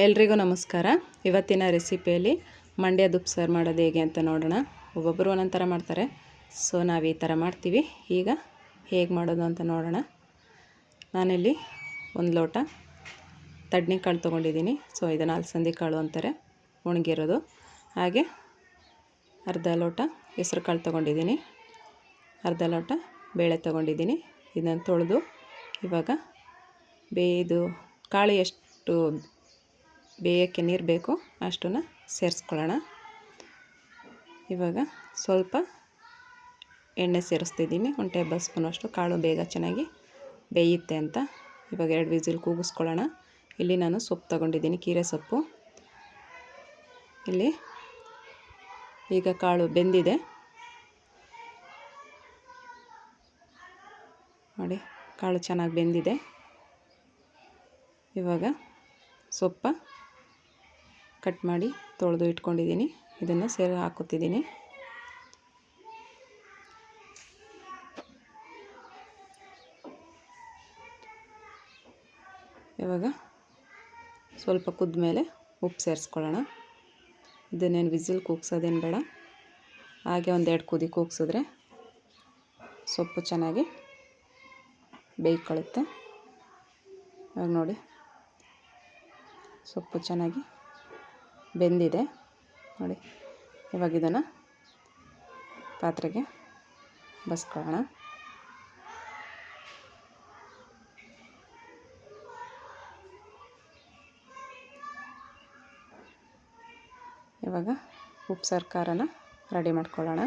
ಎಲ್ರಿಗೂ ನಮಸ್ಕಾರ. ಇವತ್ತಿನ ರೆಸಿಪಿಯಲ್ಲಿ ಮಂಡ್ಯದ ಉಪ್ಸಾರು ಮಾಡೋದು ಹೇಗೆ ಅಂತ ನೋಡೋಣ. ಒಬ್ಬೊಬ್ಬರು ಒಂದೊಂದು ಥರ ಮಾಡ್ತಾರೆ, ಸೊ ನಾವು ಈ ಥರ ಮಾಡ್ತೀವಿ. ಈಗ ಹೇಗೆ ಮಾಡೋದು ಅಂತ ನೋಡೋಣ. ನಾನಿಲ್ಲಿ 1 ಲೋಟ ತಡ್ನಿಕಾಳು ತೊಗೊಂಡಿದ್ದೀನಿ. ಸೊ ಇದನ್ನು ಅಲಸಂದಿ ಕಾಳು ಅಂತಾರೆ, ಒಣಗಿರೋದು. ಹಾಗೆ ಅರ್ಧ ಲೋಟ ಹೆಸರು ಕಾಳು ತೊಗೊಂಡಿದ್ದೀನಿ, ಅರ್ಧ ಲೋಟ ಬೇಳೆ ತೊಗೊಂಡಿದ್ದೀನಿ. ಇದನ್ನು ತೊಳೆದು ಇವಾಗ ಇದು ಕಾಳು ಎಷ್ಟು ಬೇಯೋಕ್ಕೆ ನೀರು ಬೇಕು ಅಷ್ಟನ್ನು ಸೇರಿಸ್ಕೊಳ್ಳೋಣ. ಇವಾಗ ಸ್ವಲ್ಪ ಎಣ್ಣೆ ಸೇರಿಸ್ತಿದ್ದೀನಿ, 1 ಟೇಬಲ್ ಸ್ಪೂನಷ್ಟು. ಕಾಳು ಬೇಗ ಚೆನ್ನಾಗಿ ಬೇಯುತ್ತೆ ಅಂತ. ಇವಾಗ 2 ವಿಸಿಲ್ ಕೂಗಿಸ್ಕೊಳ್ಳೋಣ. ಇಲ್ಲಿ ನಾನು ಸೊಪ್ಪು ತೊಗೊಂಡಿದ್ದೀನಿ, ಕೀರೆ ಸೊಪ್ಪು. ಇಲ್ಲಿ ಈಗ ಕಾಳು ಬೆಂದಿದೆ ನೋಡಿ, ಕಾಳು ಚೆನ್ನಾಗಿ ಬೆಂದಿದೆ. ಇವಾಗ ಸೊಪ್ಪ ಕಟ್ ಮಾಡಿ ತೊಳೆದು ಇಟ್ಕೊಂಡಿದ್ದೀನಿ, ಇದನ್ನು ಹಾಕುತ್ತಿದ್ದೀನಿ. ಇವಾಗ ಸ್ವಲ್ಪ ಕುದ್ದ ಮೇಲೆ ಉಪ್ಪು ಸೇರಿಸ್ಕೊಳ್ಳೋಣ. ಇದನ್ನೇನು ವಿಸಿಲ್ ಕೂಗ್ಸೋದೇನು ಬೇಡ, ಹಾಗೆ 1-2 ಕುದಿ ಕೂಗ್ಸಿದ್ರೆ ಸೊಪ್ಪು ಚೆನ್ನಾಗಿ ಬೇಯ್ಕೊಳ್ಳುತ್ತೆ. ಇವಾಗ ನೋಡಿ, ಸೊಪ್ಪು ಚೆನ್ನಾಗಿ ಬೆಂದಿದೆ ನೋಡಿ. ಇವಾಗ ಇದನ್ನು ಪಾತ್ರೆಗೆ ಬಸ್ಕೊಳ್ಳೋಣ. ಇವಾಗ ಉಪ್ಸಾರು ಖಾರನ ರೆಡಿ ಮಾಡ್ಕೊಳ್ಳೋಣ.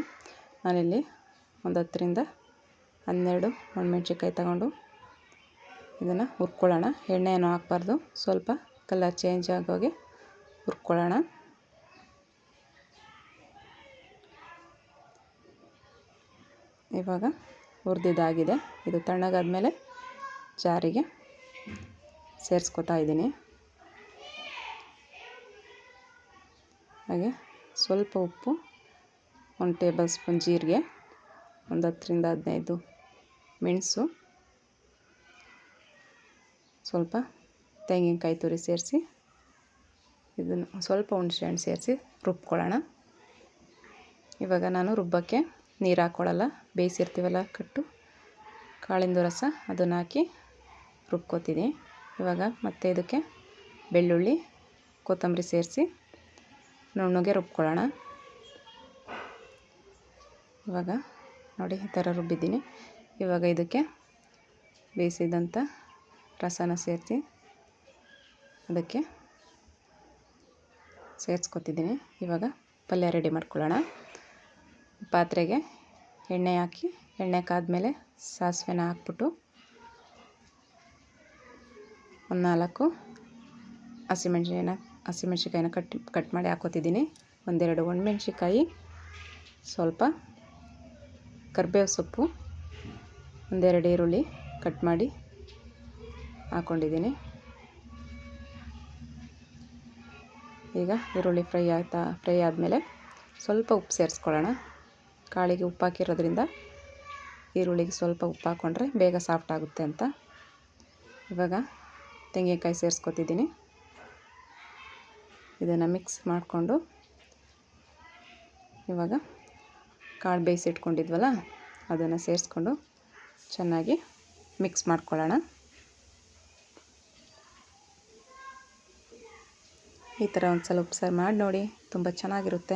ನಾನಿಲ್ಲಿ 10ರಿಂದ 12 ಒಣಮೆಣ್ಸಿನ್ಕಾಯಿ ತಗೊಂಡು ಇದನ್ನು ಹುರ್ಕೊಳ್ಳೋಣ. ಎಣ್ಣೆ ಏನೂ ಹಾಕಬಾರ್ದು, ಸ್ವಲ್ಪ ಕಲರ್ ಚೇಂಜ್ ಆಗೋಗೆ ಹುರ್ಕೊಳ್ಳೋಣ. ಇವಾಗ ಹುರಿದಿದ್ದಾಗಿದೆ. ಇದು ತಣ್ಣಗಾದ್ಮೇಲೆ ಜಾರಿಗೆ ಸೇರಿಸ್ಕೊತಾ ಇದ್ದೀನಿ. ಹಾಗೆ ಸ್ವಲ್ಪ ಉಪ್ಪು, 1 ಟೇಬಲ್ ಸ್ಪೂನ್ ಜೀರಿಗೆ, 10ರಿಂದ 15 ಮೆಣಸು, ಸ್ವಲ್ಪ ತೆಂಗಿನಕಾಯಿ ತುರಿ ಸೇರಿಸಿ ಇದನ್ನು ಸ್ವಲ್ಪ ಹುಣಸೆಹಣ್ಣು ಸೇರಿಸಿ ರುಬ್ಕೊಳ್ಳೋಣ. ಇವಾಗ ನಾನು ರುಬ್ಬಕ್ಕೆ ನೀರು ಹಾಕ್ಕೊಳ್ಳಲ್ಲ, ಬೇಯಿಸಿರ್ತೀವಲ್ಲ ಕಟ್ಟು ಕಾಳಿಂದು ರಸ, ಅದನ್ನು ಹಾಕಿ ರುಬ್ಕೋತೀನಿ. ಇವಾಗ ಮತ್ತೆ ಇದಕ್ಕೆ ಬೆಳ್ಳುಳ್ಳಿ, ಕೊತ್ತಂಬರಿ ಸೇರಿಸಿ ನುಣ್ಣಗೆ ರುಬ್ಕೊಳ್ಳೋಣ. ಇವಾಗ ನೋಡಿ, ಈ ಥರ ರುಬ್ಬಿದ್ದೀನಿ. ಇವಾಗ ಇದಕ್ಕೆ ಬೇಯಿಸಿದಂಥ ರಸನ ಸೇರಿಸಿ ಅದಕ್ಕೆ ಸೇರಿಸ್ಕೊತಿದ್ದೀನಿ. ಇವಾಗ ಪಲ್ಯ ರೆಡಿ ಮಾಡ್ಕೊಳ್ಳೋಣ. ಪಾತ್ರೆಗೆ ಎಣ್ಣೆ ಹಾಕಿ, ಎಣ್ಣೆ ಕಾದ್ಮೇಲೆ ಸಾಸಿವೆನ ಹಾಕ್ಬಿಟ್ಟು 4 ಹಸಿಮೆಣ್ಸಿನ್ಕಾಯಿನ ಕಟ್ ಮಾಡಿ ಹಾಕೋತಿದ್ದೀನಿ. 1-2 ಒಣಮೆಣ್ಸಿನ್ಕಾಯಿ, ಸ್ವಲ್ಪ ಕರಿಬೇವು ಸೊಪ್ಪು, 1-2 ಈರುಳ್ಳಿ ಕಟ್ ಮಾಡಿ ಹಾಕ್ಕೊಂಡಿದ್ದೀನಿ. ಈಗ ಈರುಳ್ಳಿ ಫ್ರೈ ಆದಮೇಲೆ ಸ್ವಲ್ಪ ಉಪ್ಪು ಸೇರಿಸ್ಕೊಳ್ಳೋಣ. ಕಾಳಿಗೆ ಉಪ್ಪು ಹಾಕಿರೋದ್ರಿಂದ ಈರುಳ್ಳಿಗೆ ಸ್ವಲ್ಪ ಉಪ್ಪು ಹಾಕ್ಕೊಂಡ್ರೆ ಬೇಗ ಸಾಫ್ಟ್ ಆಗುತ್ತೆ ಅಂತ. ಇವಾಗ ತೆಂಗಿನಕಾಯಿ ಸೇರಿಸ್ಕೊತಿದ್ದೀನಿ. ಇದನ್ನು ಮಿಕ್ಸ್ ಮಾಡಿಕೊಂಡು ಇವಾಗ ಕಾಳು ಬೇಯಿಸಿಟ್ಕೊಂಡಿದ್ವಲ್ಲ ಅದನ್ನು ಸೇರಿಸ್ಕೊಂಡು ಚೆನ್ನಾಗಿ ಮಿಕ್ಸ್ ಮಾಡ್ಕೊಳ್ಳೋಣ. ಈ ಥರ ಒಂದು ಸಲ ಉಪ್ಸಾರು ಮಾಡಿ ನೋಡಿ, ತುಂಬ ಚೆನ್ನಾಗಿರುತ್ತೆ.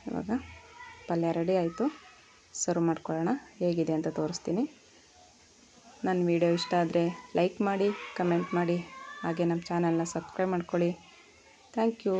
ಇವಾಗ ಪಲ್ಯ ರೆಡಿ ಆಯಿತು, ಸರ್ವ್ ಮಾಡ್ಕೊಳ್ಳೋಣ. ಹೇಗಿದೆ ಅಂತ ತೋರಿಸ್ತೀನಿ. ನನ್ನ ವಿಡಿಯೋ ಇಷ್ಟ ಆದರೆ ಲೈಕ್ ಮಾಡಿ, ಕಮೆಂಟ್ ಮಾಡಿ, ಹಾಗೆ ನಮ್ಮ ಚಾನಲ್ನ ಸಬ್ಸ್ಕ್ರೈಬ್ ಮಾಡ್ಕೊಳ್ಳಿ. Thank you.